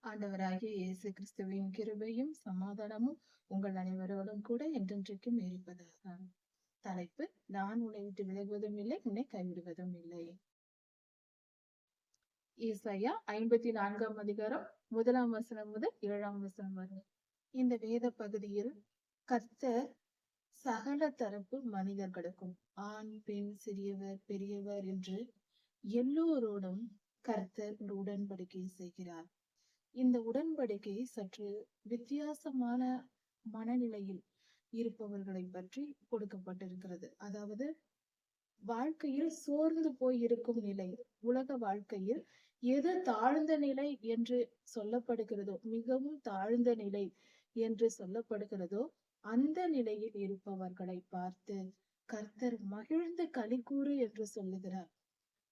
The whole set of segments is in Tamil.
ஆண்டவராகிய இயேசு கிறிஸ்துவின் கிருபையும் சமாதானமும் உங்கள் அனைவரோடும் கூட என்றென்றைக்கும் இருப்பதாக. தலைப்பு: நான் உன்னை விட்டு விலகுவதும் இல்லை, உன்னை கைவிடுவதும் இல்லை. ஏசாயா 54ஆம் அதிகாரம் 1ஆம் வசனம் முதல் 7ஆம் வசனம் வரை. இந்த வேத பகுதியில் கர்த்தர் சகல தரப்பு மனிதர்களுக்கும், ஆண் பெண் சிறியவர் பெரியவர் என்று எல்லோரோடும் கர்த்தர் ஒரு உடன்படிக்கை செய்கிறார். இந்த உடன்படிக்கை சற்று வித்தியாசமான மனநிலையில் இருப்பவர்களை பற்றி கொடுக்கப்பட்டிருக்கிறது. அதாவது வாழ்க்கையில் சோர்ந்து போய் இருக்கும் நிலை, உலக வாழ்க்கையில் எது தாழ்ந்த நிலை என்று சொல்லப்படுகிறதோ, மிகவும் தாழ்ந்த நிலை என்று சொல்லப்படுகிறதோ, அந்த நிலையில் இருப்பவர்களை பார்த்து கர்த்தர் மகிழ்ந்து களிகூறு என்று சொல்லுகிறார்.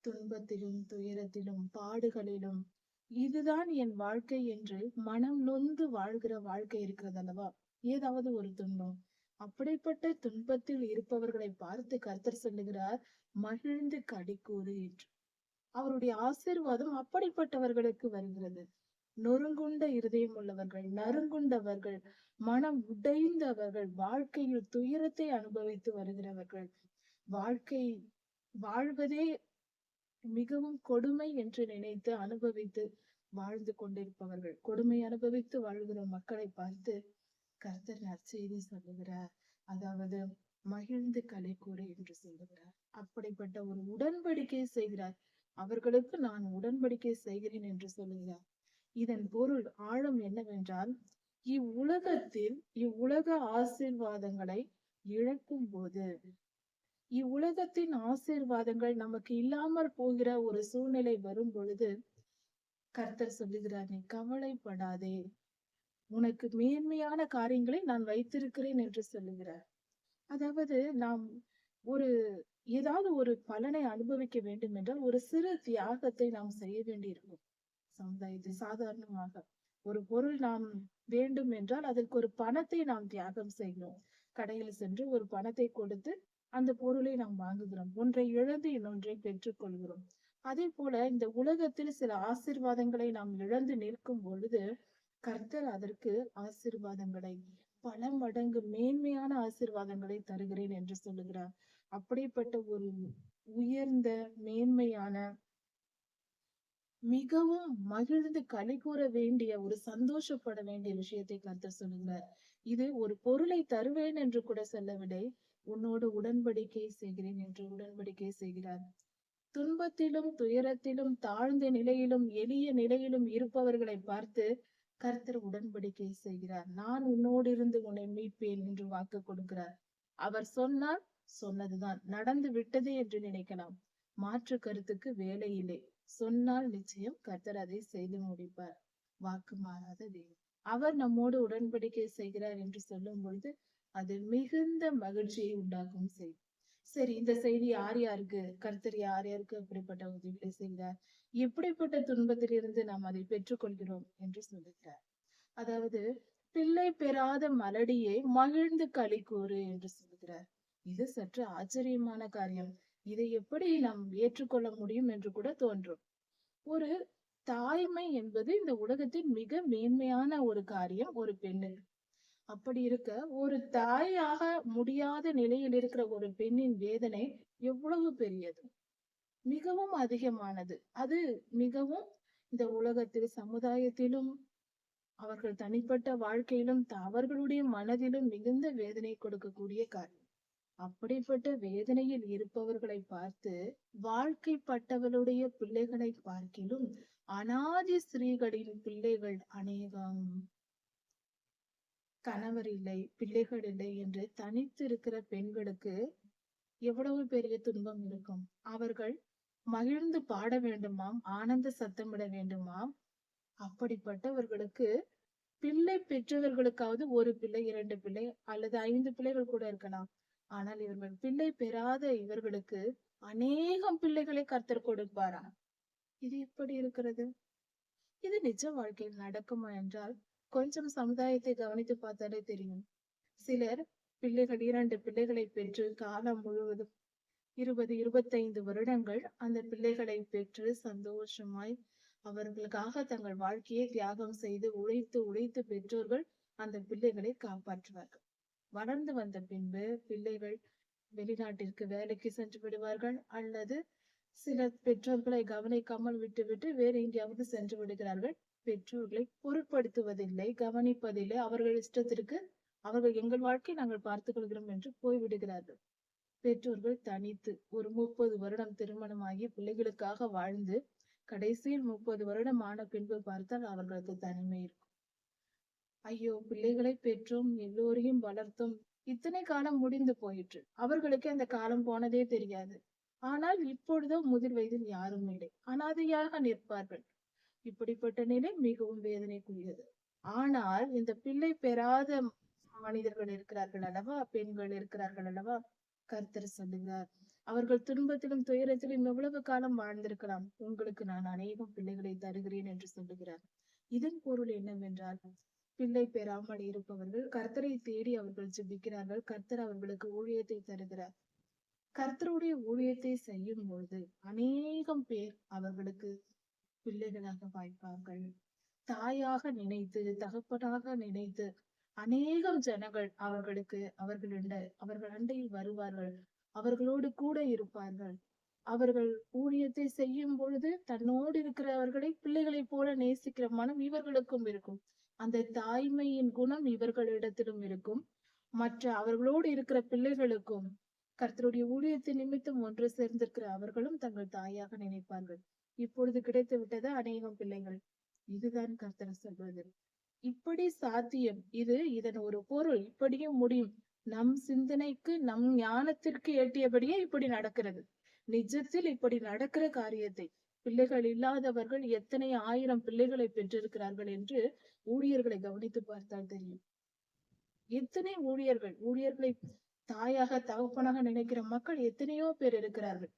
துன்பத்திலும் துயரத்திலும் பாடுகளிலும் இதுதான் என் வாழ்க்கை என்று மனம் நொந்து வாழ்கிற வாழ்க்கை இருக்கிறது அல்லவா? ஏதாவது ஒரு துன்பம், அப்படிப்பட்ட துன்பத்தில் இருப்பவர்களை பார்த்து கர்த்தர் சொல்லுகிறார், மகிழ்ந்து களிகூறு என்று. அவருடைய ஆசீர்வாதம் அப்படிப்பட்டவர்களுக்கு வருகிறது. நொறுங்குண்ட இருதயம் உள்ளவர்கள், நறுங்குண்டவர்கள், மனம் உடைந்தவர்கள், வாழ்க்கையில் துயரத்தை அனுபவித்து வருகிறவர்கள், வாழ்க்கை வாழ்வதே மிகவும் கொடுமை என்று நினைத்து அனுபவித்து வாழ்ந்து கொண்டிருப்பவர்கள், கொடுமை அனுபவித்து வாழ்கிற மக்களை பார்த்து கர்த்தர் நற்செய்தி சொல்லுகிறார். அதாவது மகிழ்ந்து களிகூறு என்று சொல்லுகிறார். அப்படிப்பட்ட ஒரு உடன்படிக்கை செய்கிறார். அவர்களுக்கு நான் உடன்படிக்கை செய்கிறேன் என்று சொல்லுகிறார். இதன் பொருள் ஆழம் என்னவென்றால், இவ்வுலக ஆசீர்வாதங்களை இழக்கும் போது, இவ்வுலகத்தின் ஆசீர்வாதங்கள் நமக்கு இல்லாமல் போகிற ஒரு சூழ்நிலை வரும் பொழுது கர்த்தர் சொல்லுகிறார், நீ கவலைப்படாதே, உனக்கு மேன்மையான காரியங்களை நான் வைத்திருக்கிறேன் என்று சொல்லுகிறார். அதாவது நாம் ஏதாவது ஒரு பலனை அனுபவிக்க வேண்டும் என்றால் ஒரு சிறு தியாகத்தை நாம் செய்ய வேண்டியிருக்கும். சமுதாயத்தில் சாதாரணமாக ஒரு பொருள் நாம் வேண்டும் என்றால் அதற்கு ஒரு பணத்தை நாம் தியாகம் செய்கிறோம். கடையில் சென்று ஒரு பணத்தை கொடுத்து அந்த பொருளை நாம் வாங்குகிறோம். ஒன்றை இழந்து இன்னொன்றை பெற்றுக் கொள்கிறோம். அதே போல இந்த உலகத்தில் சில ஆசீர்வாதங்களை நாம் இழந்து நிற்கும் பொழுது கர்த்தர் அதற்கு ஆசீர்வாதங்களை, பல மடங்கு மேன்மையான ஆசீர்வாதங்களை தருகிறேன் என்று சொல்லுகிறார். அப்படிப்பட்ட ஒரு உயர்ந்த மேன்மையான, மிகவும் மகிழ்ந்து களிகூற வேண்டிய, ஒரு சந்தோஷப்பட வேண்டிய விஷயத்தை கர்த்தர் சொல்லுகிறார். இது ஒரு பொருளை தருவேன் என்று கூட சொல்லவில்லை, உன்னோடு உடன்படிக்கை செய்கிறேன் என்று உடன்படிக்கை செய்கிறார். துன்பத்திலும் துயரத்திலும் தாழ்ந்த நிலையிலும் எளிய நிலையிலும் இருப்பவர்களை பார்த்து கர்த்தர் உடன்படிக்கை செய்கிறார். நான் உன்னோடு இருந்து உன்னை மீட்பேன் என்று வாக்கு கொடுக்கிறார். அவர் சொன்னால் சொன்னதுதான், நடந்து விட்டதே என்று நினைக்கலாம். மாற்று கருத்துக்கு வேலை இல்லை. சொன்னால் நிச்சயம் கர்த்தர் அதை செய்து முடிப்பார். வாக்கு மாறாத தேவன். அவர் நம்மோடு உடன்படிக்கை செய்கிறார் என்று சொல்லும் பொழுது அது மிகுந்த மகிழ்ச்சியை உண்டாக்கும் செய்தி. சரி, இந்த செய்தி யார் யாருக்கு, கர்த்தர் யார் யாருக்கு அப்படிப்பட்ட உதவிகளை செய்கிறார், எப்படிப்பட்ட துன்பத்திலிருந்து நாம் அதை பெற்றுக்கொள்கிறோம் என்று சொல்லுகிறார். அதாவது பிள்ளை பெறாத மலடியை மகிழ்ந்து களிகூறு என்று சொல்லுகிறார். இது சற்று ஆச்சரியமான காரியம். இதை எப்படி நாம் ஏற்றுக்கொள்ள முடியும் என்று கூட தோன்றும். ஒரு தாய்மை என்பது இந்த உலகத்தின் மிக மேன்மையான ஒரு காரியம் ஒரு பெண்ணுக்கு. அப்படி இருக்க ஒரு தாயாக முடியாத நிலையில் இருக்கிற ஒரு பெண்ணின் வேதனை எவ்வளவு பெரியது, மிகவும் அதிகமானது. அது மிகவும் இந்த உலகத்தில், சமுதாயத்திலும், அவர்கள் தனிப்பட்ட வாழ்க்கையிலும், அவர்களுடைய மனதிலும் மிகுந்த வேதனை கொடுக்கக்கூடிய காரியம். அப்படிப்பட்ட வேதனையில் இருப்பவர்களை பார்த்து வாழ்க்கைப்பட்டவளுடைய பிள்ளைகளை பார்க்கிலும் அனாதி ஸ்திரீகளின் பிள்ளைகள் அநேகம், கணவர் இல்லை, பிள்ளைகள் இல்லை என்று தனித்து இருக்கிற பெண்களுக்கு எவ்வளவு பெரிய துன்பம் இருக்கும். அவர்கள் மகிழ்ந்து பாட வேண்டுமாம், ஆனந்த சத்தமிட வேண்டுமாம். அப்படிப்பட்டவர்களுக்கு பிள்ளை பெற்றவர்களுக்காவது ஒரு பிள்ளை, 2 பிள்ளை அல்லது 5 பிள்ளைகள் கூட இருக்கலாம். ஆனால் இவர்கள் பிள்ளை பெறாத இவர்களுக்கு அநேகம் பிள்ளைகளை கர்த்தர் கொடுப்பாரா? இது எப்படி இருக்கிறது? இது நிஜ வாழ்க்கையில் நடக்குமா என்றால் கொஞ்சம் சமுதாயத்தை கவனித்து பார்த்தாலே தெரியும். சிலர் பிள்ளைகள், 2 பிள்ளைகளை பெற்று காலம் முழுவதும் 20, 25 வருடங்கள் அந்த பிள்ளைகளை பெற்று சந்தோஷமாய் அவர்களுக்காக தங்கள் வாழ்க்கையை தியாகம் செய்து உழைத்து உழைத்து பெற்றோர்கள் அந்த பிள்ளைகளை காப்பாற்றுவார்கள். வளர்ந்து வந்த பின்பு பிள்ளைகள் வெளிநாட்டிற்கு வேலைக்கு சென்று விடுவார்கள், அல்லது சில பெற்றோர்களை கவனிக்காமல் விட்டுவிட்டு வேறு எங்கேயாவது சென்று விடுகிறார்கள். பெற்றோர்களை பொருட்படுத்துவதில்லை, கவனிப்பதில்லை. அவர்கள் இஷ்டத்திற்கு அவர்கள் எங்கள் வாழ்க்கை நாங்கள் பார்த்துக் கொள்கிறோம் என்று போய்விடுகிறார்கள். பெற்றோர்கள் தனித்து ஒரு 30 வருடம் திருமணமாகி பிள்ளைகளுக்காக வாழ்ந்து கடைசியில் 30 வருடம் ஆன பின்பு பார்த்தால் அவர்களுக்கு தனிமை இருக்கும். ஐயோ, பிள்ளைகளை பெற்றோம், எல்லோரையும் வளர்த்தோம், இத்தனை காலம் முடிந்து போயிற்று. அவர்களுக்கு அந்த காலம் போனதே தெரியாது. ஆனால் இப்பொழுதோ முதிர் வயதில் யாரும் இல்லை, அனாதையாக நிற்பார்கள். இப்படிப்பட்ட நிலை மிகவும் வேதனைக்குரியது. ஆனால் இந்த பிள்ளை பெறாத மனிதர்கள் இருக்கிறார்கள் அல்லவா, பெண்கள் இருக்கிறார்கள் அல்லவா, கர்த்தர் சொல்லுகிறார், அவர்கள் துன்பத்திலும் துயரத்திலும் எவ்வளவு காலம் வாழ்ந்திருக்கலாம், உங்களுக்கு நான் அநேகம் பிள்ளைகளை தருகிறேன் என்று சொல்லுகிறார். இதன் பொருள் என்னவென்றால், பிள்ளை பெறாமல் இருப்பவர்கள் கர்த்தரை தேடி அவர்கள் ஜெபிக்கிறார்கள், கர்த்தர் அவர்களுக்கு ஊழியத்தை தருகிறார். கர்த்தருடைய ஊழியத்தை செய்யும் பொழுது அநேகம் பேர் அவர்களுக்கு பிள்ளைகளாக வாய்ப்பார்கள். தாயாக நினைத்து, தகப்பனாக நினைத்து அநேகம் ஜனங்கள் அவர்கள் அண்டையில் வருவார்கள், அவர்களோடு கூட இருப்பார்கள். அவர்கள் ஊழியத்தை செய்யும் பொழுது தன்னோடு இருக்கிறவர்களை பிள்ளைகளைப் போல நேசிக்கிற மனம் இவர்களுக்கும் இருக்கும். அந்த தாய்மையின் குணம் இவர்களிடத்திலும் இருக்கும். மற்ற அவர்களோடு இருக்கிற பிள்ளைகளுக்கும் கர்த்தருடைய ஊழியத்தின் நிமித்தம் ஒன்று சேர்ந்திருக்கிற அவர்களும் தங்கள் தாயாக நினைப்பார்கள். இப்பொழுது கிடைத்து விட்டது அநேகம் பிள்ளைகள். இதுதான் கர்த்தர் சொல்வது. இப்படி சாத்தியம், இதன் ஒரு பொருள் இப்படியும் முடியும். நம் சிந்தனைக்கு நம் ஞானத்திற்கு எட்டியபடியே இப்படி நடக்கிறது. நிஜத்தில் இப்படி நடக்கிற காரியத்தை பிள்ளைகள் இல்லாதவர்கள் எத்தனை ஆயிரம் பிள்ளைகளை பெற்றிருக்கிறார்கள் என்று ஊழியர்களை கவனித்து பார்த்தால் தெரியும். எத்தனை ஊழியர்களை தாயாக தகப்பனாக நினைக்கிற மக்கள் எத்தனையோ பேர் இருக்கிறார்கள்.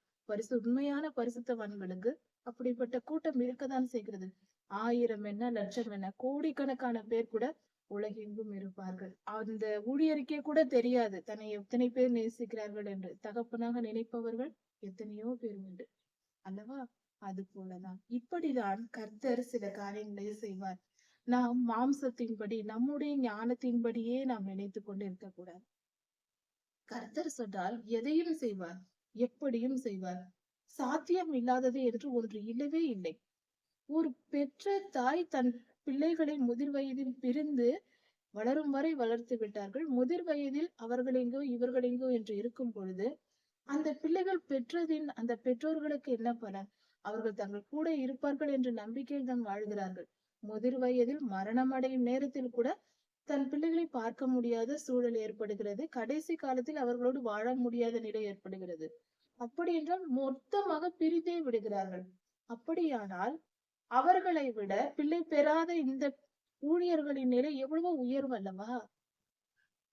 உண்மையான பரிசுத்தவான்களுக்கு அப்படிப்பட்ட கூட்டம் இருக்கத்தான் செய்கிறது. 1000 என்ன, லட்சம் என்ன, கோடிக்கணக்கான பேர் கூட உலகெங்கும் இருப்பார்கள். அந்த ஊழியருக்கே கூட தெரியாது தன்னை எத்தனை பேர் நேசிக்கிறார்கள் என்று. தகப்பனாக நினைப்பவர்கள் எத்தனையோ பேர் உண்டு அல்லவா? அது போலதான் இப்படிதான் கர்த்தர் சில காரியங்களை செய்வார். நாம் மாம்சத்தின்படி, நம்முடைய ஞானத்தின்படியே நாம் நினைத்து கொண்டு இருக்கக்கூடாது. கர்த்தர் சொன்னால் எதையும் செய்வார், எப்படியும் செய்வார். சாத்தியம் இல்லாதது என்று ஒன்று இல்லவே இல்லை. ஒரு பெற்ற தாய் தன் பிள்ளைகளை முதிர் வயதில் பிரிந்து வளரும் வரை வளர்த்து விட்டார்கள். முதிர் வயதில் அவர்கள் எங்கோ இவர்கள் எங்கோ என்று இருக்கும் பொழுது அந்த பிள்ளைகள் பெற்றதின் அந்த பெற்றோர்களுக்கு என்ன பலன்? அவர்கள் தங்கள் கூட இருப்பார்கள் என்ற நம்பிக்கையில் தான் வாழ்கிறார்கள். முதிர் வயதில் மரணம் அடையும் நேரத்தில் கூட தன் பிள்ளைகளை பார்க்க முடியாத சூழல் ஏற்படுகிறது. கடைசி காலத்தில் அவர்களோடு வாழ முடியாத நிலை ஏற்படுகிறது. அப்படி என்றால் மொத்தமாக பிரித்தே விடுகிறார்கள். அப்படியானால் அவர்களை விட பிள்ளை பெறாத இந்த ஊழியர்களின் நிலை எவ்வளவோ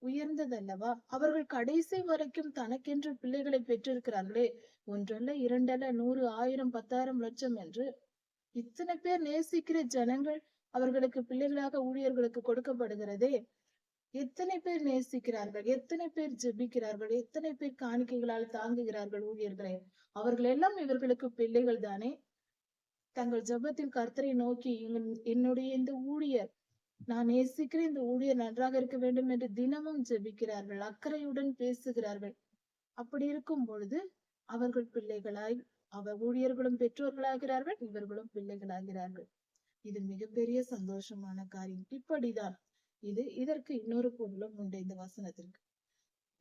உயர்ந்ததல்லவா? அவர்கள் கடைசி வரைக்கும் தனக்கென்று பிள்ளைகளை பெற்றிருக்கிறார்களே. ஒன்றல்ல, இரண்டல்ல, 100, 1000, 10,000, லட்சம் என்று இத்தனை பேர் நேசிக்கிற ஜனங்கள் அவர்களுக்கு பிள்ளைகளாக ஊழியர்களுக்கு கொடுக்கப்படுகிறதே. எத்தனை பேர் நேசிக்கிறார்கள், எத்தனை பேர் ஜெபிக்கிறார்கள், எத்தனை பேர் காணிக்கைகளால் தாங்குகிறார்கள் ஊழியர்களை. அவர்கள் எல்லாம் இவர்களுக்கு பிள்ளைகள் தானே. தங்கள் ஜெபத்தில் கர்த்தரை நோக்கி, என்னுடைய இந்த ஊழியர், நான் நேசிக்கிற இந்த ஊழியர் நன்றாக இருக்க வேண்டும் என்று தினமும் ஜெபிக்கிறார்கள், அக்கறையுடன் பேசுகிறார்கள். அப்படி இருக்கும் பொழுது அவர்கள் பிள்ளைகளாய், ஊழியர்களும் பெற்றோர்களாகிறார்கள், இவர்களும் பிள்ளைகளாகிறார்கள். இது மிகப்பெரிய சந்தோஷமான காரியம். இப்படிதான் இதற்கு இன்னொரு பொருளும் உண்டு இந்த வசனத்திற்கு.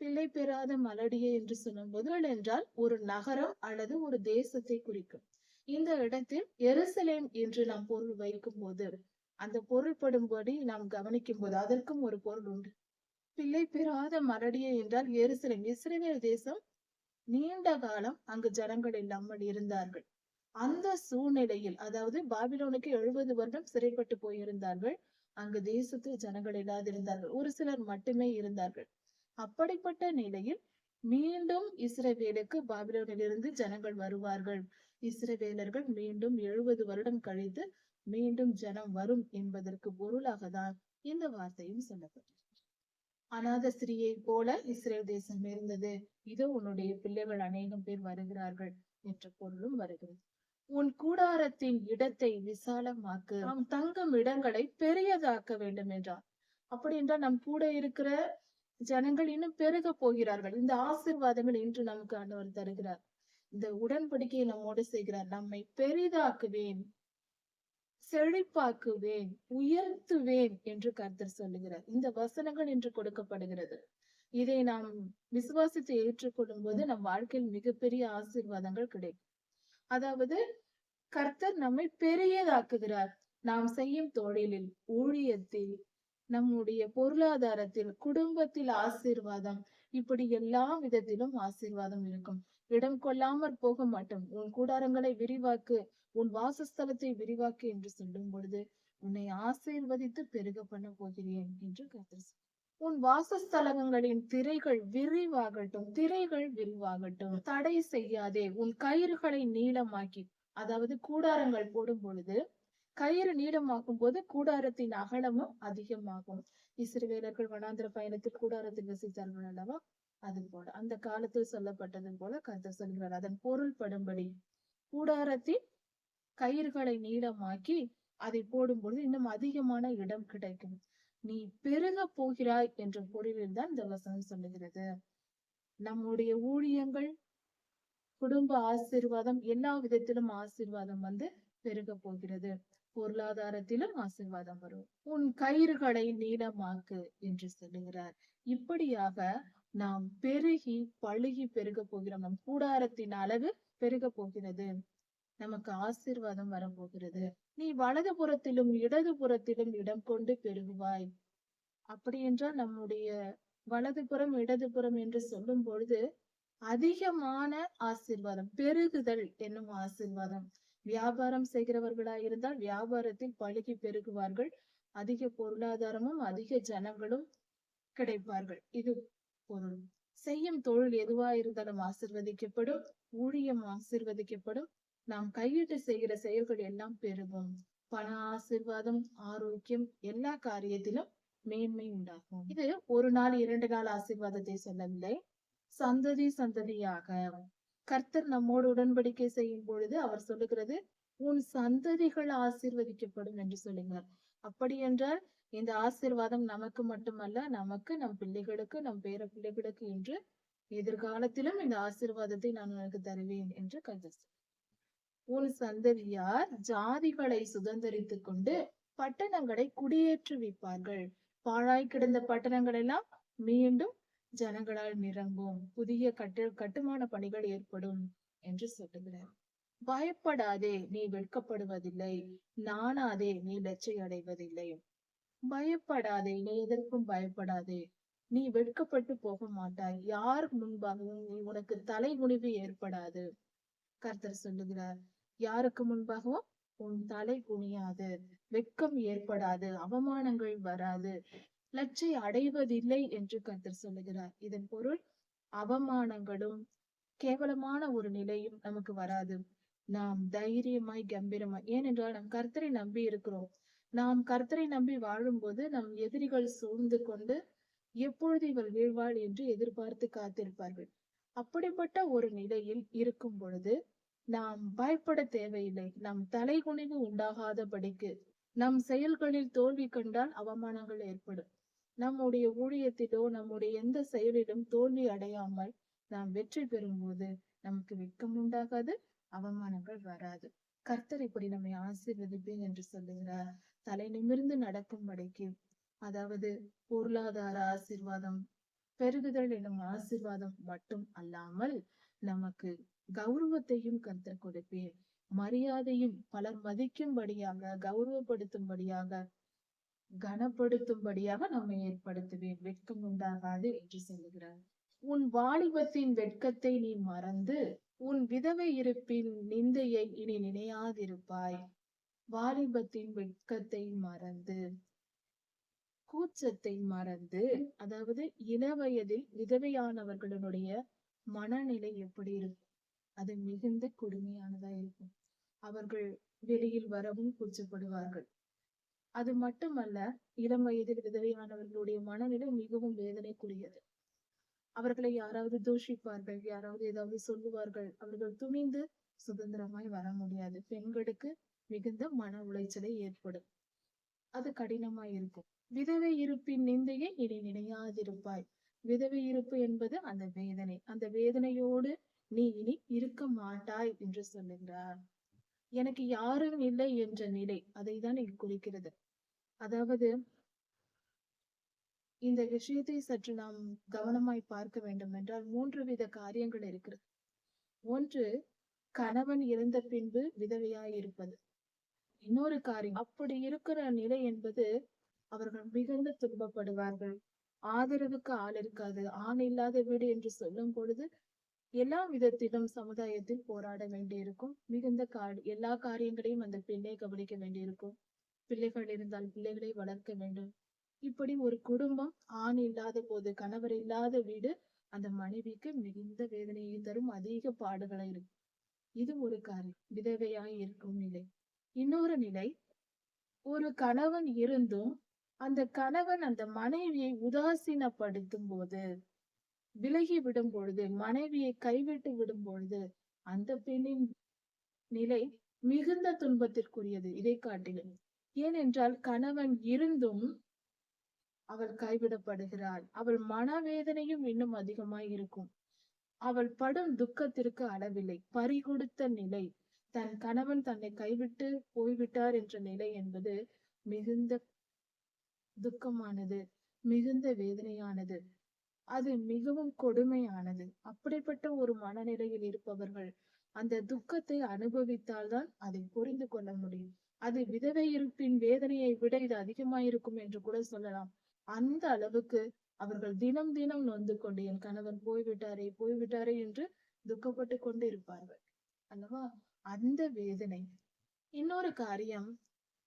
பிள்ளை பெறாத மலடியே என்று சொல்லும் போது என்றால் ஒரு நகரம் அல்லது ஒரு தேசத்தை குறிக்கும். இந்த இடத்தில் எருசலேம் என்று நாம் பொருள் வைக்கும் போது, அந்த பொருள்படும்படி நாம் கவனிக்கும் போது அதற்கும் ஒரு பொருள் உண்டு. பிள்ளை பெறாத மலடியே என்றால் எருசலேம், இஸ்ரவேல் தேசம் நீண்ட காலம் அங்கு ஜனங்கள் இல்லாமல் இருந்தார்கள். அந்த சூழ்நிலையில், அதாவது பாபிலோனுக்கு 70 வருடம் சிறைப்பட்டு போயிருந்தார்கள். அங்கு தேசத்தில் ஜனங்கள் இல்லாதிருந்தார்கள், ஒரு சிலர் மட்டுமே இருந்தார்கள். அப்படிப்பட்ட நிலையில் மீண்டும் இஸ்ரவேலுக்கு பாபிலோனிலிருந்து ஜனங்கள் வருவார்கள். இஸ்ரவேலர்கள் மீண்டும் 70 வருடம் கழித்து மீண்டும் ஜனம் வரும் என்பதற்கு பொருளாக தான் இந்த வார்த்தையும் சொல்லப்பட்டது. அநாத ஸ்திரீயை போல இஸ்ரேல் தேசம் இருந்தது, இதோ உன்னுடைய பிள்ளைகள் அநேகம் பேர் வருகிறார்கள் என்ற பொருளும் வருகிறது. உன் கூடாரத்தின் இடத்தை விசாலமாக்கு, நாம் தங்கும் இடங்களை பெரியதாக்க வேண்டும் என்றார். அப்படி என்றால் நம் கூட இருக்கிற ஜனங்கள் இன்னும் பெருக போகிறார்கள். இந்த ஆசீர்வாதங்கள் இன்று நமக்கு ஆண்டவர் தருகிறார். இந்த உடன்படிக்கையை நம்மோடு செய்கிறார். நம்மை பெரிதாக்குவேன், செழிப்பாக்குவேன், உயர்த்துவேன் என்று கர்த்தர் சொல்லுகிறார். இந்த வசனங்கள் இன்று கொடுக்கப்படுகிறது. இதை நாம் விசுவாசித்து ஏற்றுக்கொள்ளும் போது நம் வாழ்க்கையில் மிகப்பெரிய ஆசீர்வாதங்கள் கிடைக்கும். அதாவது கர்த்தர் நம்மை பெரியதாக்குகிறார். நாம் செய்யும் தொழிலில், ஊழியத்தில், நம்முடைய பொருளாதாரத்தில், குடும்பத்தில் ஆசீர்வாதம், இப்படி எல்லா விதத்திலும் ஆசீர்வாதம் இருக்கும். இடம் கொள்ளாமற் போக மாட்டோம். உன் கூடாரங்களை விரிவாக்கு, உன் வாசஸ்தலத்தை விரிவாக்கு என்று சொல்லும் பொழுது உன்னை ஆசீர்வதித்து பெருக பண்ண போகிறேன் என்று கர்த்தர் சொல்கிறார். உன் வாசஸ்தலங்களின் திரைகள் விரிவாகட்டும், திரைகள் விரிவாகட்டும், தடை செய்யாதே. உன் கயிறுகளை நீளமாக்கி, அதாவது கூடாரங்கள் போடும் பொழுது கயிறு நீளமாக்கும் போது கூடாரத்தின் அகலமும் அதிகமாகும். இஸ்ரவேலர்கள் வனாந்திர பயணத்தில் கூடாரத்தில் வசித்தார்கள் அல்லவா? அது போல அந்த காலத்தில் சொல்லப்பட்டது போல கர்த்தர் சொல்கிறார். அதன் பொருள் படும்படி கூடாரத்தின் கயிறுகளை நீளமாக்கி அதை போடும் பொழுது இன்னும் அதிகமான இடம் கிடைக்கும். நீ பெருக போகிறாய் என்ற பொருளில் தான் இந்த வசனம் சொல்லுகிறது. நம்முடைய ஊழியங்கள், குடும்ப ஆசீர்வாதம், எல்லா விதத்திலும் ஆசீர்வாதம் பெருக போகிறது. பொருளாதாரத்திலும் ஆசீர்வாதம் வரும். உன் கயிறுகளை நீளமாக்கு என்று சொல்லுகிறார். இப்படியாக நாம் பெருகி பழுகி பெருக போகிறோம். நம் கூடாரத்தின் அளவு பெருக போகிறது. நமக்கு ஆசீர்வாதம் வரப்போகிறது. நீ வலது புறத்திலும் இடது புறத்திலும் இடம் கொண்டு பெருகுவாய். அப்படி என்றால் நம்முடைய வலது புறம் இடது புறம் என்று சொல்லும் பொழுது அதிகமான ஆசீர்வாதம், பெருகுதல் என்னும் ஆசீர்வாதம். வியாபாரம் செய்கிறவர்களாய் இருந்தால் வியாபாரத்தில் பழுகி பெருகுவார்கள். அதிக பொருளாதாரமும் அதிக ஜனங்களும் கிடைப்பார்கள். இது பொருள். செய்யும் தொழில் எதுவா இருந்தாலும் ஆசீர்வதிக்கப்படும். ஊழியம் ஆசீர்வதிக்கப்படும். நாம் கையிட்டு செய்கிற செயல்கள் எல்லாம் பெருகும். பண ஆசீர்வாதம், ஆரோக்கியம், எல்லா காரியத்திலும் மேன்மை உண்டாகும். இது ஒரு நாள் 2 நாள் ஆசீர்வாதத்தை சொல்லவில்லை. சந்ததி சந்ததியாக கர்த்தர் நம்மோடு உடன்படிக்கை செய்யும் பொழுது அவர் சொல்லுகிறது, உன் சந்ததிகள் ஆசீர்வதிக்கப்படும் என்று சொல்லுகிறார். அப்படி என்றால் இந்த ஆசீர்வாதம் நமக்கு மட்டுமல்ல, நமக்கு, நம் பிள்ளைகளுக்கு, நம் பேர பிள்ளைகளுக்கு என்று எதிர்காலத்திலும் இந்த ஆசீர்வாதத்தை நான் உனக்கு தருவேன் என்று கர்த்தர். உன் சந்ததியார் ஜாதிகளை சுதந்திரித்துக் கொண்டு பட்டணங்களை குடியேற்றுவிப்பார்கள். பாழாய் கிடந்த பட்டணங்கள் எல்லாம் மீண்டும் ஜனங்களால் நிரம்பும். புதிய கட்டுமான பணிகள் ஏற்படும் என்று சொல்லுகிறார். பயப்படாதே, நீ வெட்கப்படுவதில்லை. நாணாதே, நீ லட்சை அடைவதில்லை. பயப்படாதே, நீ எதற்கும் பயப்படாதே. நீ வெட்கப்பட்டு போக மாட்டாய். யார் முன்பாகவும் நீ உனக்கு தலை குனிவு ஏற்படாது. கர்த்தர் சொல்லுகிறார், யாருக்கு முன்பாகவும் உன் தலை குனியாது, வெட்கம் ஏற்படாது, அவமானங்கள் வராது, லட்சை அடைவதில்லை என்று கர்த்தர் சொல்லுகிறார். இதன் பொருள் அவமானங்களும் கேவலமான ஒரு நிலையும் நமக்கு வராது. நாம் தைரியமாய் கம்பீரமாய், ஏனென்றால் நாம் கர்த்தரை நம்பி இருக்கிறோம். நாம் கர்த்தரை நம்பி வாழும்போது நம் எதிரிகள் சூழ்ந்து கொண்டு எப்பொழுது இவள் வீழ்வாள் என்று எதிர்பார்த்து காத்திருப்பார்கள். அப்படிப்பட்ட ஒரு நிலையில் இருக்கும் பொழுது நாம் பயப்பட தேவையில்லை. நம் தலைகுனிவு உண்டாகாதபடிக்கு நம் செயல்களில் தோல்வி கண்டால் அவமானங்கள் ஏற்படும். நம்முடைய ஊழியத்திலோ நம்முடைய எந்த செயலிலும் தோல்வி அடையாமல் நாம் வெற்றி பெறும்போது நமக்கு வெட்கம் உண்டாகாது, அவமானங்கள் வராது. கர்த்தர் இப்படி நம்மை ஆசீர்வதிப்பேன் என்று சொல்லுகிறார். தலை நிமிர்ந்து நடக்கும்படிக்கு, அதாவது பொருளாதார ஆசீர்வாதம், பெருகுதல் எனும் ஆசீர்வாதம் மட்டும் அல்லாமல் நமக்கு கௌரவத்தையும் கர்த்தர் கொடுப்பேன். மரியாதையும், பலர் மதிக்கும்படியாக, கௌரவப்படுத்தும்படியாக, கனப்படுத்தும்படியாக நம்மை ஏற்படுத்துவேன். வெட்கம் உண்டாகாது என்று சொல்லுகிறார். உன் வாலிபத்தின் வெட்கத்தை நீ மறந்து உன் விதவை இருப்பின் நிந்தையை இனி நினையாதிருப்பாய். வாலிபத்தின் வெட்கத்தை மறந்து, கூச்சத்தை மறந்து, அதாவது இளவயதில் விதவையானவர்களுடைய மனநிலை எப்படி இருக்கும்? அது மிகுந்த கொடுமையானதா இருக்கும். அவர்கள் வெளியில் வரவும் கூச்சப்படுவார்கள். அது மட்டுமல்ல, இளம் வயதில் விதவையானவர்களுடைய மனநிலை மிகவும் வேதனைக்குரியது. அவர்களை யாராவது தூஷிப்பார்கள், யாராவது ஏதாவது சொல்லுவார்கள். அவர்கள் துணிந்து சுதந்திரமாய் வர முடியாது. பெண்களுக்கு மிகுந்த மன உளைச்சலை ஏற்படும். அது கடினமாய் இருக்கும். விதவை இருப்பின் நிந்தையை இனி நினையாதிருப்பாய். விதவை இருப்பு என்பது அந்த வேதனை. அந்த வேதனையோடு நீ இனி இருக்க மாட்டாய் என்று சொல்லுகிறார். எனக்கு யாரும் இல்லை என்ற நிலை, அதைதான் இங்கு குறிக்கிறது. அதாவது இந்த விஷயத்தை சற்று நாம் கவனமாய் பார்க்க வேண்டும் என்றால் 3 வித காரியங்கள் இருக்கிறது. ஒன்று, கணவன் இறந்த பின்பு விதவையாய் இருப்பது. இன்னொரு காரியம், அப்படி இருக்கிற நிலை என்பது அவர்கள் மிகுந்த துன்பப்படுவார்கள். ஆதரவுக்கு ஆள் இருக்காது. ஆண் இல்லாத வீடு என்று சொல்லும் பொழுது எல்லா விதத்திலும் சமுதாயத்தில் போராட வேண்டியிருக்கும். மிகுந்த எல்லா காரியங்களையும் அந்த பெண்ணை கவனிக்க வேண்டியிருக்கும். பிள்ளைகள் இருந்தால் பிள்ளைகளை வளர்க்க வேண்டும். இப்படி ஒரு குடும்பம், ஆண் இல்லாத போது, கணவர் இல்லாத வீடு அந்த மனைவிக்கு மிகுந்த வேதனையை தரும், அதிக பாடுகளை இருக்கும். இது ஒரு காரியம், விதவையாய் இருக்கும் நிலை. இன்னொரு நிலை, ஒரு கணவன் இருந்தும் அந்த கணவன் அந்த மனைவியை உதாசீனப்படுத்தும் போது, விலகி விடும் பொழுது, மனைவியை கைவிட்டு விடும் பொழுது அந்த பெண்ணின் நிலை மிகுந்த துன்பத்திற்குரியது. இதை காட்டிலும் ஏனென்றால் கணவன் இருந்தும் அவள் கைவிடப்படுகிறாள். அவள் மனவேதனையும் இன்னும் அதிகமாய் இருக்கும். அவள் படும் துக்கத்திற்கு அளவில்லை. பறிகொடுத்த நிலை, தன் கணவன் தன்னை கைவிட்டு போய்விட்டார் என்ற நிலை என்பது மிகுந்த துக்கமானது, மிகுந்த வேதனையானது. அது மிகவும் கொடுமையானது. அப்படிப்பட்ட ஒரு மனநிலையில் இருப்பவர்கள் அந்த துக்கத்தை அனுபவித்தால்தான் அதை புரிந்து கொள்ள முடியும். அது விதவை இருப்பின் வேதனையை விட இது அதிகமாயிருக்கும் என்று கூட சொல்லலாம். அந்த அளவுக்கு அவர்கள் தினம் தினம் நொந்து கொண்டு என் கணவன் போய்விட்டாரே என்று துக்கப்பட்டு கொண்டு இருப்பார்கள் அல்லவா? அந்த வேதனை. இன்னொரு காரியம்,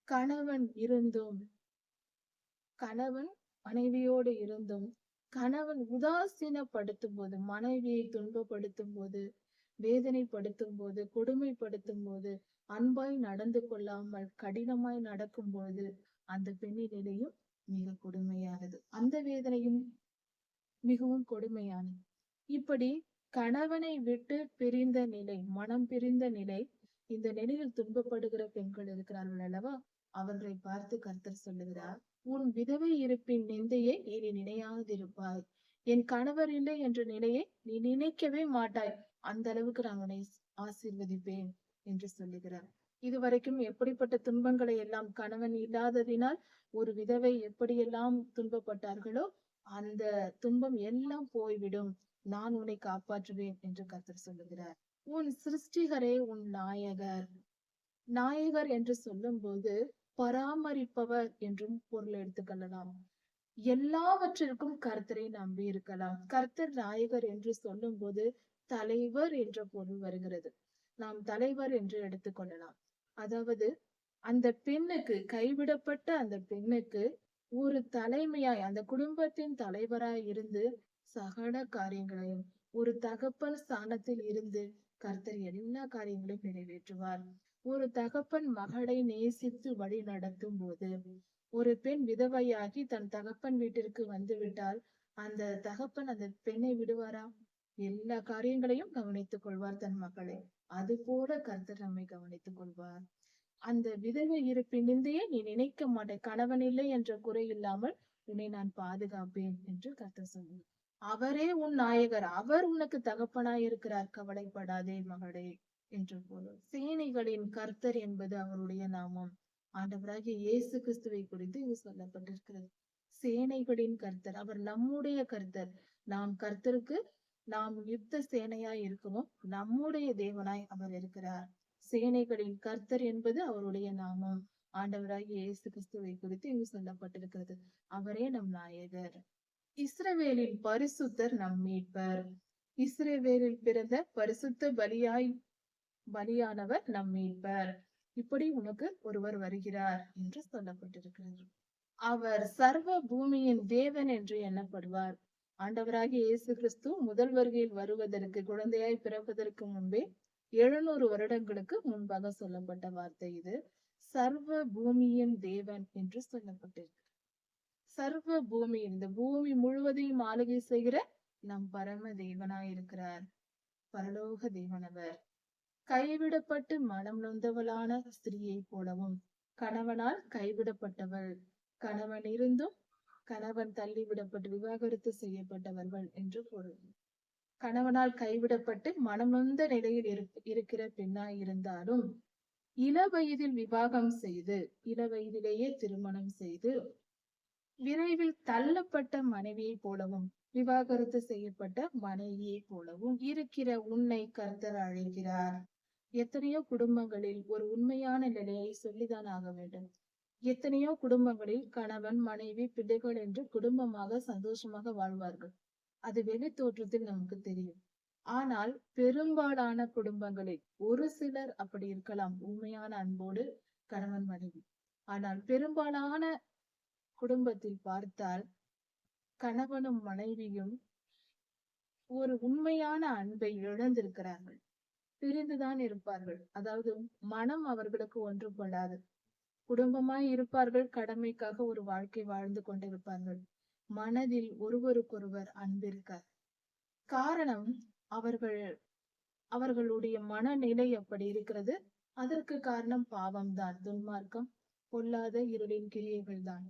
கணவன் இருந்தும், கணவன் மனைவியோடு இருந்தும் கணவன் உதாசீனப்படுத்தும் போது, மனைவியை துன்பப்படுத்தும் போது, வேதனைப்படுத்தும் போது, கொடுமைப்படுத்தும் போது, அன்பாய் நடந்து கொள்ளாமல் கடினமாய் நடக்கும் பொழுது அந்த பெண்ணின் நிலையும் மிக கொடுமையானது. அந்த வேதனையும் மிகவும் கொடுமையானது. இப்படி கணவனை விட்டு பிரிந்த நிலை, மனம் பிரிந்த நிலை, இந்த நிலையில் துன்பப்படுகிற பெண்கள் இருக்கிறார்கள் அல்லவா? அவர்களை பார்த்து கர்த்தர் சொல்லுகிறார், உன் விதவை இருப்பின் நிந்தையை இனி நினையாதிருப்பாய். என் கணவர் இல்லை என்ற நிலையை நீ நினைக்கவே மாட்டாய். அந்த அளவுக்கு நான் உன்னை ஆசீர்வதிப்பேன் என்று சொல்லுகிறார். இதுவரைக்கும் எப்படிப்பட்ட துன்பங்களை எல்லாம் கணவன் இல்லாததினால் ஒரு விதவை எப்படியெல்லாம் துன்பப்பட்டார்களோ அந்த துன்பம் எல்லாம் போய்விடும். நான் உன்னை காப்பாற்றுவேன் என்று கர்த்தர் சொல்லுகிறார். உன் சிருஷ்டிகரே உன் நாயகர். நாயகர் என்று சொல்லும் போது பராமரிப்பவர் என்றும் பொருள் எடுத்துக்கொள்ளலாம். எல்லாவற்றிற்கும் கர்த்தரை நம்பி இருக்கலாம். கர்த்தர் நாயகர் என்று சொல்லும் போது தலைவர் என்ற பொருள் வருகிறது. நாம் தலைவர் என்று எடுத்துக்கொள்ளலாம். அதாவது அந்த பெண்ணுக்கு, கைவிடப்பட்ட அந்த பெண்ணுக்கு ஒரு தலைமையாய், அந்த குடும்பத்தின் தலைவராய் இருந்து சகல காரியங்களையும், ஒரு தகப்பன் ஸ்தானத்தில் இருந்து கர்த்தர் எல்லா காரியங்களையும் நிறைவேற்றுவார். ஒரு தகப்பன் மகளை நேசித்து வழி நடத்தும் போது, ஒரு பெண் விதவையாகி தன் தகப்பன் வீட்டிற்கு வந்து விட்டால் அந்த தகப்பன் அந்த பெண்ணை விடுவாரா? எல்லா காரியங்களையும் கவனித்துக் கொள்வார் தன் மகளை. அது போல கர்த்தர் நம்மை கவனித்துக் கொள்வார். அந்த விதவை இருப்பின் நிந்தையை நீ நினைக்க மாட்டாய். கணவன் இல்லை என்ற குறை இல்லாமல் உன்னை நான் பாதுகாப்பேன் என்று கர்த்தர் சொன்னார். அவரே உன் நாயகர். அவர் உனக்கு தகப்பனாய் இருக்கிறார். கவலைப்படாதே மகளே என்று போலும். சேனைகளின் கர்த்தர் என்பது அவருடைய நாமம். ஆண்டவராகிய இயேசு கிறிஸ்துவை குறித்து இது சொல்லப்பட்டிருக்கிறது. சேனைகளின் கர்த்தர், அவர் நம்முடைய கர்த்தர். நாம் யுத்த சேனையாய் இருக்கிறோம். நம்முடைய தேவனாய் அவர் இருக்கிறார். சேனைகளின் கர்த்தர் என்பது அவருடைய நாமம். ஆண்டவராகிய இயேசு கிறிஸ்துவை குறித்து இங்கு சொல்லப்பட்டிருக்கிறது. அவரே நம் நாயகர். இஸ்ரவேலின் பரிசுத்தர் நம் மீட்பர். இஸ்ரவேலில் பிறந்த பரிசுத்த பலியானவர் நம் மீட்பர். இப்படி உனக்கு ஒருவர் வருகிறார் என்று சொல்லப்பட்டிருக்கிறது. அவர் சர்வ பூமியின் தேவன் என்று எண்ணப்படுவார். ஆண்டவராகிய இயேசு கிறிஸ்து முதல் வருகையில் வருவதற்கு, குழந்தையாய் பிறப்பதற்கு முன்பே 700 வருடங்களுக்கு முன்பாக சொல்லப்பட்ட வார்த்தை இது. சர்வ பூமியின் தேவன் என்று சொல்லப்பட்டிருக்கு. சர்வ பூமி, இந்த பூமி முழுவதையும் ஆளுகை செய்கிற நம் பரம தேவனாய் இருக்கிறார். பரலோக தேவனவர். கைவிடப்பட்டு மனம் நொந்தவளான ஸ்திரீயை போலவும், கணவனால் கைவிடப்பட்டவள், கணவன் இருந்தும் கணவன் தள்ளிவிடப்பட்டு விவாகரத்து செய்யப்பட்டவர்கள் என்று பொருள். கணவனால் கைவிடப்பட்டு மனம் நொந்த நிலையில் இருக்கிற பெண்ணாய் இருந்தாலும் இள வயதில் விவாகம் செய்து, இள வயதிலேயே திருமணம் செய்து விரைவில் தள்ளப்பட்ட மனைவியை போலவும், விவாகரத்து செய்யப்பட்ட மனைவியை போலவும் இருக்கிற உன்னை கர்த்தர் அழைக்கிறார். எத்தனையோ குடும்பங்களில் ஒரு உண்மையான நிலையை சொல்லிதான் ஆக வேண்டும். எத்தனையோ குடும்பங்களில் கணவன், மனைவி, பிள்ளைகள் என்று குடும்பமாக சந்தோஷமாக வாழ்வார்கள். அது வெளி தோற்றத்தில் நமக்கு தெரியும். ஆனால் பெரும்பாலான குடும்பங்களில் ஒரு சிலர் அப்படி இருக்கலாம், உண்மையான அன்போடு கணவன் மனைவி. ஆனால் பெரும்பாலான குடும்பத்தில் பார்த்தால் கணவனும் மனைவியும் ஒரு உண்மையான அன்பை இழந்திருக்கிறார்கள். பிரிந்துதான் இருப்பார்கள். அதாவது மனம் அவர்களுக்கு ஒன்றுபடாது. குடும்பமாய் இருப்பார்கள், கடமைக்காக ஒரு வாழ்க்கை வாழ்ந்து கொண்டிருப்பார்கள். மனதில் ஒருவருக்கொருவர் அன்பு இருக்காது. காரணம், அவர்களுடைய மனநிலை அப்படி இருக்கிறது. அதற்கு காரணம் பாவம்தான், துன்மார்க்கம், பொல்லாத இருளின் கிரியைகள் தான்.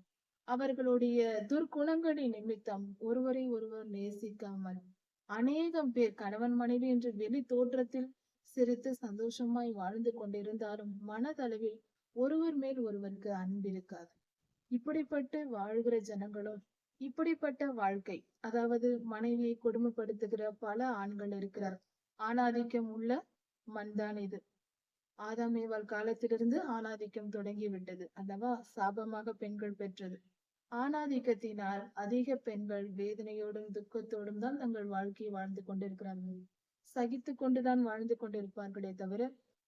அவர்களுடைய துர்க்குணங்களின் நிமித்தம் ஒருவரை ஒருவர் நேசிக்காமல் அநேகம் பேர் கணவன் மனைவி என்று வெளி தோற்றத்தில் சிரித்து சந்தோஷமாய் வாழ்ந்து கொண்டிருந்தாலும் மனதளவில் ஒருவர் மேல் ஒருவருக்கு அன்பு இருக்காது. இப்படிப்பட்டு வாழ்கிற ஜனங்களும், இப்படிப்பட்ட வாழ்க்கை, அதாவது மனைவியை கொடுமைப்படுத்துகிற பல ஆண்கள் இருக்கிறார். ஆணாதிக்கம் உள்ள மண்தான் இது. ஆதாம் ஏவாள் காலத்திலிருந்து ஆணாதிக்கம் தொடங்கி விட்டது அல்லவா? சாபமாக பெண்கள் பெற்றது. ஆணாதிக்கத்தினால் அதிக பெண்கள் வேதனையோடும் துக்கத்தோடும் தான் தங்கள் வாழ்க்கையை வாழ்ந்து கொண்டிருக்கிறார்கள். சகித்து கொண்டுதான் வாழ்ந்து கொண்டிருப்பார்களே தவிர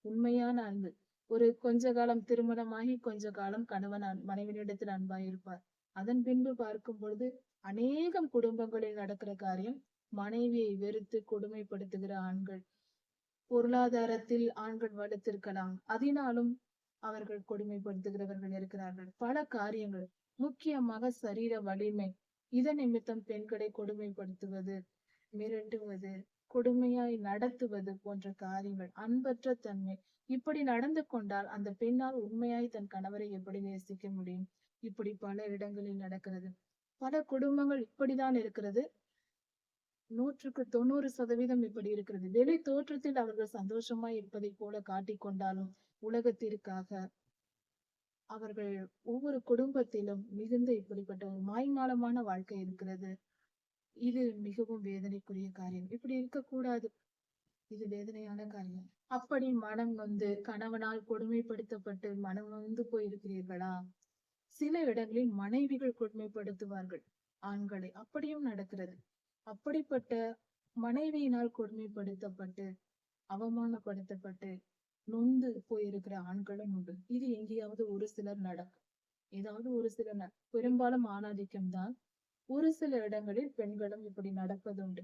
உண்மையான அன்பு, ஒரு கொஞ்ச காலம் திருமணமாகி கொஞ்ச காலம் கணவன் மனைவியிடத்தில் அன்பாய் இருப்பார். அதன் பின்பு பார்க்கும் பொழுது அநேகம் குடும்பங்களில் நடக்கிற காரியம், மனைவியை வெறுத்து கொடுமைப்படுத்துகிற ஆண்கள். பொருளாதாரத்தில் ஆண்கள் வலுத்திருக்கலாம், அதனாலும் அவர்கள் கொடுமைப்படுத்துகிறவர்கள் இருக்கிறார்கள். பல காரியங்கள், முக்கியமாக சரீர வலிமை, இதன் நிமித்தம் பெண்களை கொடுமைப்படுத்துவது, மிரட்டுவது, கொடுமையாய் நடத்துவது போன்ற காரியங்கள், அன்பற்ற தன்மை. இப்படி நடந்து கொண்டால் அந்த பெண்ணால் உண்மையாய் தன் கணவரை எப்படி நேசிக்க முடியும்? இப்படி பல இடங்களில் நடக்கிறது. பல குடும்பங்கள் இப்படிதான் இருக்கிறது. 100% இப்படி இருக்கிறது. வெளி தோற்றத்தில் அவர்கள் சந்தோஷமாய் இருப்பதை போல காட்டிக் கொண்டாலும் உலகத்திற்காக அவர்கள் ஒவ்வொரு குடும்பத்திலும் மிகுந்த இப்படிப்பட்ட ஒரு மாய்மாலமான வாழ்க்கை இருக்கிறது. இது மிகவும் வேதனைக்குரிய காரியம். இப்படி இருக்கக்கூடாது. இது வேதனையான காரியம். அப்படி மனம் நொந்து கணவனால் கொடுமைப்படுத்தப்பட்டு மனம் நொந்து போயிருக்கிறீர்களா? சில இடங்களில் மனைவிகள் கொடுமைப்படுத்துவார்கள் ஆண்களை, அப்படியும் நடக்கிறது. அப்படிப்பட்ட மனைவியினால் கொடுமைப்படுத்தப்பட்டு அவமானப்படுத்தப்பட்டு நொந்து போயிருக்கிற ஆண்களும் உண்டு. இது எங்கேயாவது ஒரு சிலர் நடக்கும். ஏதாவது ஒரு சிலர், பெரும்பாலும் ஆணாதிக்கம் தான். ஒரு சில இடங்களில் பெண்களும் இப்படி நடப்பதுண்டு.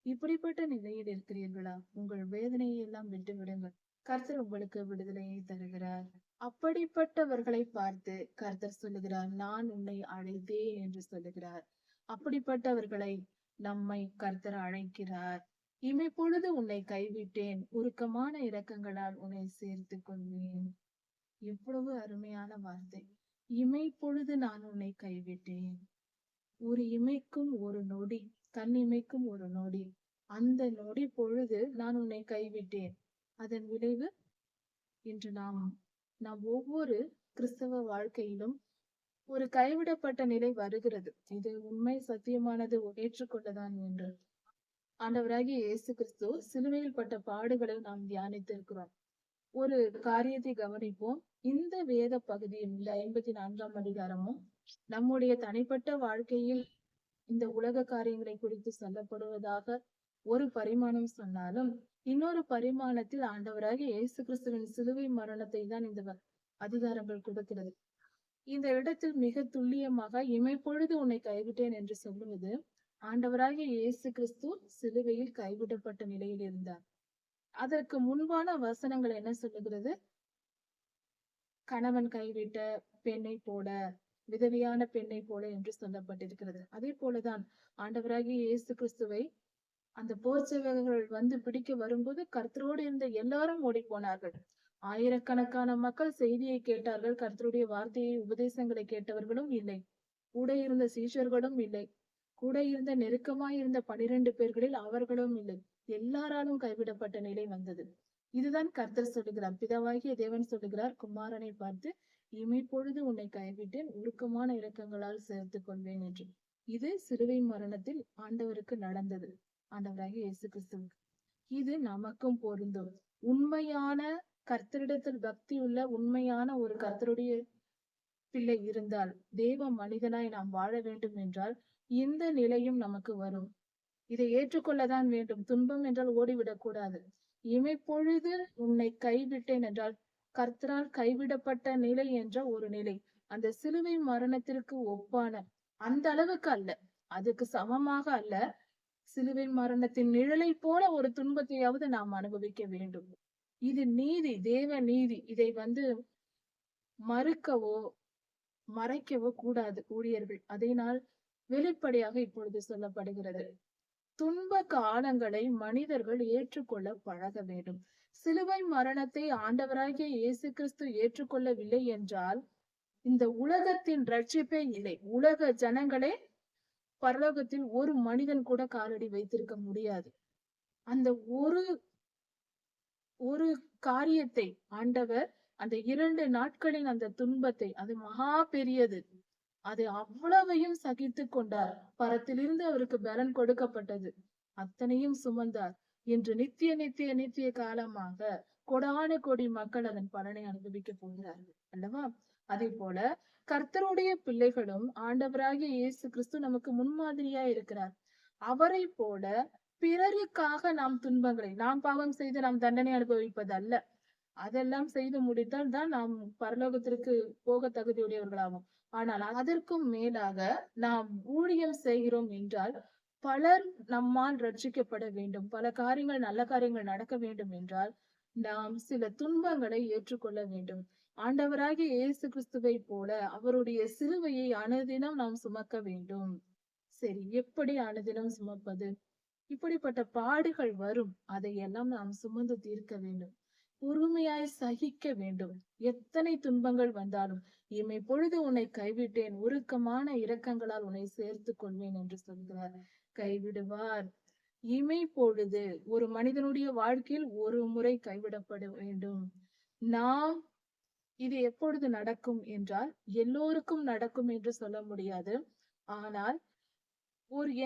இப்படிப்பட்ட நிலையில் இருக்கிறீர்களா? உங்கள் வேதனையை எல்லாம் விட்டு விடுங்கள். கர்த்தர் உங்களுக்கு விடுதலையை தருகிறார். அப்படிப்பட்டவர்களை பார்த்து கர்த்தர் சொல்லுகிறார், நான் உன்னை அழைத்தேன் என்று சொல்லுகிறார். அப்படிப்பட்டவர்களை நம்மை கர்த்தர் அழைக்கிறார். இமைப்பொழுது உன்னை கைவிட்டேன், உருக்கமான இரக்கங்களால் உன்னை சேர்த்துக் கொள்வேன். எவ்வளவு அருமையான வார்த்தை! இமைப்பொழுது நான் உன்னை கைவிட்டேன். ஒரு இமைக்கும் ஒரு நொடி, கண் இமைக்கும் ஒரு நொடி, அந்த நொடி பொழுது நான் உன்னை கைவிட்டேன். அதன் விளைவு இன்று நாம் ஒவ்வொரு கிறிஸ்தவ வாழ்க்கையிலும் ஒரு கைவிடப்பட்ட நிலை வருகிறது. இது உண்மை, சத்தியமானது, ஏற்றுக்கொள்ளதான் என்று. ஆண்டவராகிய இயேசு கிறிஸ்து சிலுவையில் பட்ட பாடுகளை நாம் தியானித்திருக்கிறோம். ஒரு காரியத்தை கவனிப்போம். இந்த வேத பகுதியில் இந்த 54ஆம் அதிகாரமும் நம்முடைய தனிப்பட்ட வாழ்க்கையில் இந்த உலக காரியங்களை குறித்து சொல்லப்படுவதாக ஒரு பரிமாணம் சொன்னாலும், இன்னொரு பரிமாணத்தில் ஆண்டவராகிய இயேசு கிறிஸ்துவின் சிலுவை மரணத்தை தான் இந்த அதிகாரங்கள் கொடுக்கிறது. இந்த இடத்தில் மிக துல்லியமாக இமைப்பொழுது உன்னை கைவிட்டேன் என்று சொல்லுவது, ஆண்டவராகிய இயேசு கிறிஸ்து சிலுவையில் கைவிடப்பட்ட நிலையில் இருந்தார். அதற்கு முன்பான வசனங்கள் என்ன சொல்லுகிறது? கணவன் கைவிட்ட பெண்ணை போல, விதவையான பெண்ணை போல என்று சொல்லப்பட்டிருக்கிறது. அதே போலதான் ஆண்டவராகிய இயேசு கிறிஸ்துவை அந்த போர் சேவகர்கள் வந்து பிடிக்க வரும்போது கர்த்தரோடு இருந்த எல்லாரும் ஓடி போனார்கள். ஆயிரக்கணக்கான மக்கள் செய்தியை கேட்டார்கள். கர்த்தருடைய வார்த்தையை, உபதேசங்களை கேட்டவர்களும் இல்லை. கூட இருந்த சீஷர்களும் இல்லை. கூட இருந்த நெருக்கமாய் இருந்த 12 பேர்களில் அவர்களும் இல்லை. எல்லாராலும் கைவிடப்பட்ட நிலை வந்தது. இதுதான் கர்த்தர் சொல்லுகிறார். பிதாவாகிய தேவன் சொல்லுகிறார் குமாரனை பார்த்து, இமைப்பொழுது உன்னை கைவிட்டேன், உருக்கமான இரக்கங்களால் சேர்த்துக் கொள்வேன் என்று. இது சிலுவை மரணத்தில் ஆண்டவருக்கு நடந்தது. ஆண்டவராகிய இயேசு கிறிஸ்துவுக்கு. இது நமக்கும் பொருந்தும். உண்மையான கர்த்தரிடத்தில் பக்தி உள்ள உண்மையான ஒரு கர்த்தருடைய பிள்ளை இருந்தால், தேவ மனிதனாய் நாம் வாழ வேண்டும் என்றால் இந்த நிலையும் நமக்கு வரும். இதை ஏற்றுக்கொள்ளதான் வேண்டும். துன்பம் என்றால் ஓடிவிடக் கூடாது. இமைப்பொழுது உன்னை கைவிட்டேன் என்றால் கர்த்தரால் கைவிடப்பட்ட நிலை என்ற ஒரு நிலை. அந்த சிலுவை மரணத்திற்கு ஒப்பான அந்த அளவுக்கு அல்ல, அதுக்கு சமமாக அல்ல, சிலுவை மரணத்தின் நிழலை போல ஒரு துன்பத்தையாவது நாம் அனுபவிக்க வேண்டும். இது நீதி, தேவ நீதி. இதை மறுக்கவோ மறைக்கவோ கூடாது ஊழியர்கள். அதனால் வெளிப்படையாக இப்பொழுது சொல்லப்படுகிறது. துன்ப காலங்களை மனிதர்கள் ஏற்றுக்கொள்ள பழக வேண்டும். சிலுவை மரணத்தை ஆண்டவராகிய இயேசு கிறிஸ்து ஏற்றுக்கொள்ளவில்லை என்றால் இந்த உலகத்தின் ரட்சிப்பே இல்லை. உலக ஜனங்களே பரலோகத்தில் ஒரு மனிதன் கூட காலடி வைத்திருக்க முடியாது. அந்த ஒரு காரியத்தை ஆண்டவர் அந்த 2 நாட்களின் அந்த துன்பத்தை, அது மகா பெரியது, அது அவ்வளவையும் சகித்து கொண்டார். பரத்திலிருந்து அவருக்கு பலன் கொடுக்கப்பட்டது. அத்தனையும் சுமந்தார். இன்று நித்திய நித்திய நித்திய காலமாக கொடான கோடி மக்கள் அதன் பலனை அனுபவிக்க போகிறார்கள் அல்லவா? அதே போல கர்த்தருடைய பிள்ளைகளும் ஆண்டவராகிய இயேசு கிறிஸ்து நமக்கு முன்மாதிரியா இருக்கிறார். அவரை போல பிறருக்காக நாம் துன்பங்களை, நாம் பாவம் செய்து நாம் தண்டனை அனுபவிப்பது அல்ல. அதெல்லாம் செய்து முடித்தால் தான் நாம் பரலோகத்திற்கு போக தகுதியுடையவர்களாகும். ஆனால் அதற்கும் மேலாக நாம் ஊழியம் செய்கிறோம் என்றால் பலர் நம்மால் ரட்சிக்கப்பட வேண்டும், பல காரியங்கள், நல்ல காரியங்கள் நடக்க வேண்டும் என்றால் நாம் சில துன்பங்களை ஏற்றுக்கொள்ள வேண்டும். ஆண்டவராகிய இயேசு கிறிஸ்துவை போல அவருடைய சிலுவையை அனுதினம் நாம் சுமக்க வேண்டும். சரி, எப்படி அனுதினம் சுமப்பது? இப்படிப்பட்ட பாடுகள் வரும், அதையெல்லாம் நாம் சுமந்து தீர்க்க வேண்டும். பொறுமையாய் சகிக்க வேண்டும். எத்தனை துன்பங்கள் வந்தாலும் இமை பொழுது உன்னை கைவிட்டேன், உருக்கமான இரக்கங்களால் உன்னை சேர்த்துக் கொள்வேன் என்று சொல்கிறார். கைவிடுவார். இமை பொழுது ஒரு மனிதனுடைய வாழ்க்கையில் ஒரு முறை கைவிடப்பட வேண்டும். நாம் இது எப்பொழுது நடக்கும் என்றால் எல்லோருக்கும் நடக்கும் என்று சொல்ல முடியாது. ஆனால்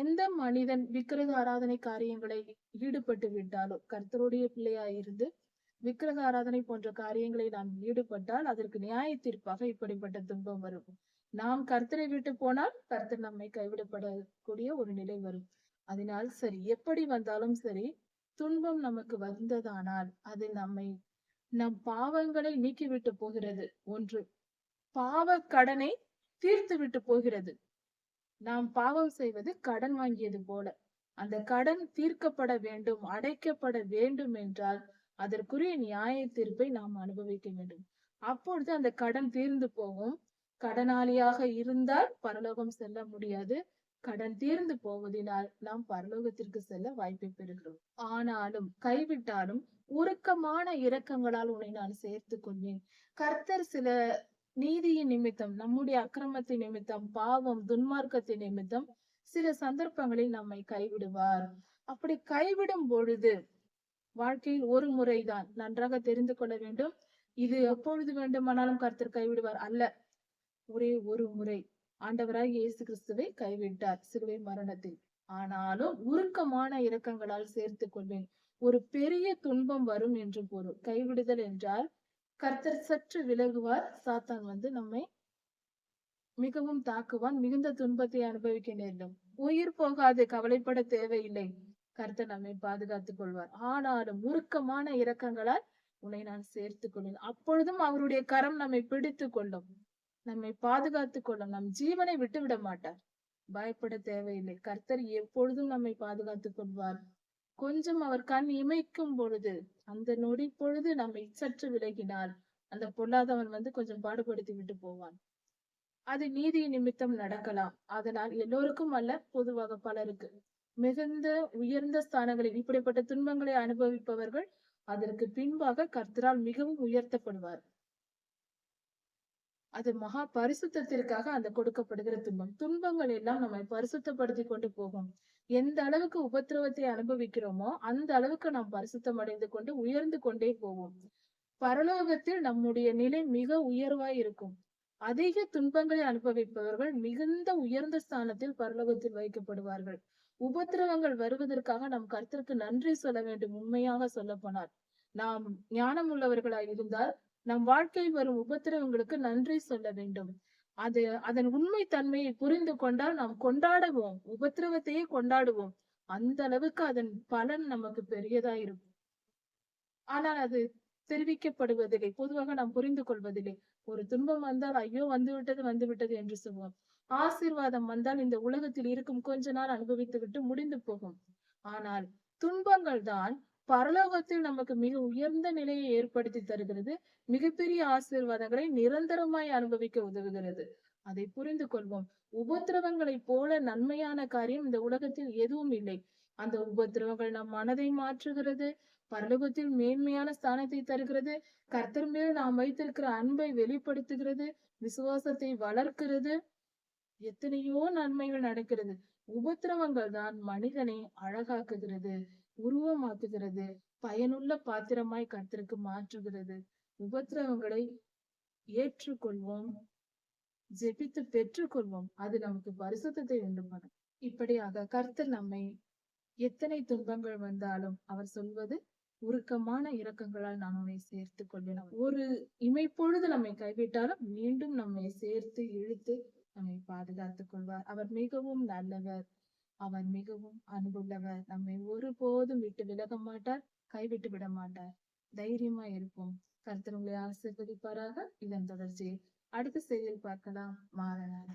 எந்த மனிதன் விக்கிரக ஆராதனை காரியங்களை ஈடுபட்டு விட்டாலோ, கர்த்தருடைய பிள்ளையாய் இருந்து விக்கிரக ஆராதனை போன்ற காரியங்களை நாம் ஈடுபட்டால் அதற்கு நியாய தீர்ப்பாக இப்படிப்பட்ட துன்பம் வரும். நாம் கர்த்தரை விட்டு போனால் கர்த்தர் நம்மை கைவிடப்படக்கூடிய ஒரு நிலை வரும். அதனால் சரி, எப்படி வந்தாலும் சரி, துன்பம் நமக்கு வந்ததானால் அது நம் பாவங்களை நீக்கிவிட்டு போகிறது. ஒன்று, பாவ கடனை தீர்த்து விட்டு போகிறது. நாம் பாவம் செய்வது கடன் வாங்கியது போல. அந்த கடன் தீர்க்கப்பட வேண்டும், அடைக்கப்பட வேண்டும் என்றால் அதற்குரிய நியாய தீர்ப்பை நாம் அனுபவிக்க வேண்டும். அப்பொழுது அந்த கடன் தீர்ந்து போகும். கடனாளியாக இருந்தால் பரலோகம் செல்ல முடியாது. கடன் தீர்ந்து போவதினால் நாம் பரலோகத்திற்கு செல்ல வாய்ப்பை பெறுகிறோம். ஆனாலும் கைவிட்டாலும் உருக்கமான இரக்கங்களால் உன்னை நான் சேர்த்துக் கொள்வேன். கர்த்தர் சில நீதியின் நிமித்தம், நம்முடைய அக்கிரமத்தின் நிமித்தம், பாவம் துன்மார்க்கத்தின் நிமித்தம் சில சந்தர்ப்பங்களில் நம்மை கைவிடுவார். அப்படி கைவிடும் பொழுது வாழ்க்கையில் ஒரு முறைதான், நன்றாக தெரிந்து கொள்ள வேண்டும். இது எப்பொழுது வேண்டுமானாலும் கர்த்தர் கைவிடுவார் அல்ல. ஒரே ஒரு முறை ஆண்டவராய் இயேசு கிறிஸ்துவை கைவிட்டார் சிலுவை மரணத்தில். ஆனாலும் உருக்கமான இரக்கங்களால் சேர்த்துக் கொள்வேன். ஒரு பெரிய துன்பம் வரும் என்று பொருள். கைவிடுதல் என்றால் கர்த்தர் சற்று விலகுவார். சாத்தான் நம்மை மிகவும் தாக்குவான். மிகுந்த துன்பத்தை அனுபவிக்க நேரிடும். உயிர் போகாது, கவலைப்பட தேவையில்லை. கர்த்தர் நம்மை பாதுகாத்துக் கொள்வார். ஆனாலும் உருக்கமான இரக்கங்களால் உன்னை நான் சேர்த்துக் கொள்வேன். அப்பொழுதும் அவருடைய கரம் நம்மை பிடித்துக் கொள்ளும், நம்மை பாதுகாத்துக் கொள்ளும். நம் ஜீவனை விட்டு விட மாட்டார். பயப்பட தேவையில்லை. கர்த்தர் எப்பொழுதும் நம்மை பாதுகாத்துக் கொள்வார். கொஞ்சம் அவர் கண் இமைக்கும் பொழுது, அந்த நொடி பொழுது நம்மை சற்று விலகினால் அந்த பொல்லாதவன் கொஞ்சம் பாடுபடுத்தி விட்டு போவான். அது நீதி நிமித்தம் நடக்கலாம். அதனால் எல்லோருக்கும் அல்ல, பொதுவாக பலருக்கு. மிகுந்த உயர்ந்த ஸ்தானங்களில் இப்படிப்பட்ட துன்பங்களை அனுபவிப்பவர்கள் அதற்கு பின்பாக கர்த்தரால் மிகவும் உயர்த்தப்படுவார். அது மகா பரிசுத்தத்திற்காக அந்த கொடுக்கப்படுகிற துன்பம். துன்பங்கள் எல்லாம் நம்மை பரிசுத்தப்படுத்திக் கொண்டு போகும். எந்த அளவுக்கு உபத்திரவத்தை அனுபவிக்கிறோமோ அந்த அளவுக்கு நாம் பரிசுத்தம் அடைந்து கொண்டு உயர்ந்து கொண்டே போவோம். பரலோகத்தில் நம்முடைய நிலை மிக உயர்வாய் இருக்கும். அதிக துன்பங்களை அனுபவிப்பவர்கள் மிகுந்த உயர்ந்த ஸ்தானத்தில் பரலோகத்தில் வைக்கப்படுவார்கள். உபத்திரவங்கள் வருவதற்காக நாம் கர்த்தருக்கு நன்றி சொல்ல வேண்டும். உண்மையாக சொல்லப்போனால் நாம் ஞானம் உள்ளவர்களாய் இருந்தால் நம் வாழ்க்கையில் வரும் உபத்திரவங்களுக்கு நன்றி சொல்ல வேண்டும். அதன் உண்மை தன்மையை புரிந்து கொண்டால் நாம் கொண்டாடுவோம். உபத்திரவத்தையே கொண்டாடுவோம். அந்த அளவுக்கு அதன் பலன் நமக்கு பெரியதா இருக்கும். ஆனால் அது தெரிவிக்கப்படுவதில்லை. பொதுவாக நாம் புரிந்து கொள்வதில்லை. ஒரு துன்பம் வந்தால் ஐயோ வந்து விட்டது என்று சொல்வோம். ஆசீர்வாதம் வந்தால் இந்த உலகத்தில் இருக்கும் கொஞ்ச நாள் அனுபவித்து விட்டு முடிந்து போகும். ஆனால் துன்பங்கள் தான் பரலோகத்தில் நமக்கு மிக உயர்ந்த நிலையை ஏற்படுத்தி தருகிறது. மிகப்பெரிய ஆசீர்வாதங்களை நிரந்தரமாய் அனுபவிக்க உதவுகிறது. அதை புரிந்து கொள்வோம். உபத்திரவங்களைப் போல நன்மையான காரியம் இந்த உலகத்தில் எதுவும் இல்லை. அந்த உபத்திரவங்கள் நம் மனதை மாற்றுகிறது. பரலோகத்தில் மேன்மையான ஸ்தானத்தை தருகிறது. கர்த்தர் மேல் நாம் வைத்திருக்கிற அன்பை வெளிப்படுத்துகிறது. விசுவாசத்தை வளர்க்கிறது. எத்தனையோ நன்மைகள் நடக்கிறது. உபத்திரவங்கள் தான் மனிதனை அழகாக்குகிறது, உருவமாக்குகிறது, பயனுள்ள பாத்திரமாய் கர்த்தருக்கு மாற்றுகிறது. உபத்திரவங்களை ஏற்றுக்கொள்வோம், ஜெபித்து பெற்றுக்கொள்வோம். அது நமக்கு பரிசுத்தத்தை உண்டு பண்ணும். இப்படியாக கர்த்தர் நம்மை எத்தனை துன்பங்கள் வந்தாலும் அவர் சொல்வது உருக்கமான இரக்கங்களால் நான் உன்னை சேர்த்துக் கொள்வேன். ஒரு இமைப்பொழுது நம்மை கைவிட்டாலும் மீண்டும் நம்மை சேர்த்து இழுத்து நம்மை பாதுகாத்துக் கொள்வார். அவர் மிகவும் நல்லவர். அவர் மிகவும் அன்புள்ளவர். நம்மை ஒருபோதும் விட்டு விலக மாட்டார், கைவிட்டு விட மாட்டார். தைரியமா இருப்போம். கர்த்தர் உங்களை ஆசீர்வதிப்பாராக. இதன் தொடர்ச்சியை அடுத்த செய்தியில் பார்க்கலாம். மாறனாக.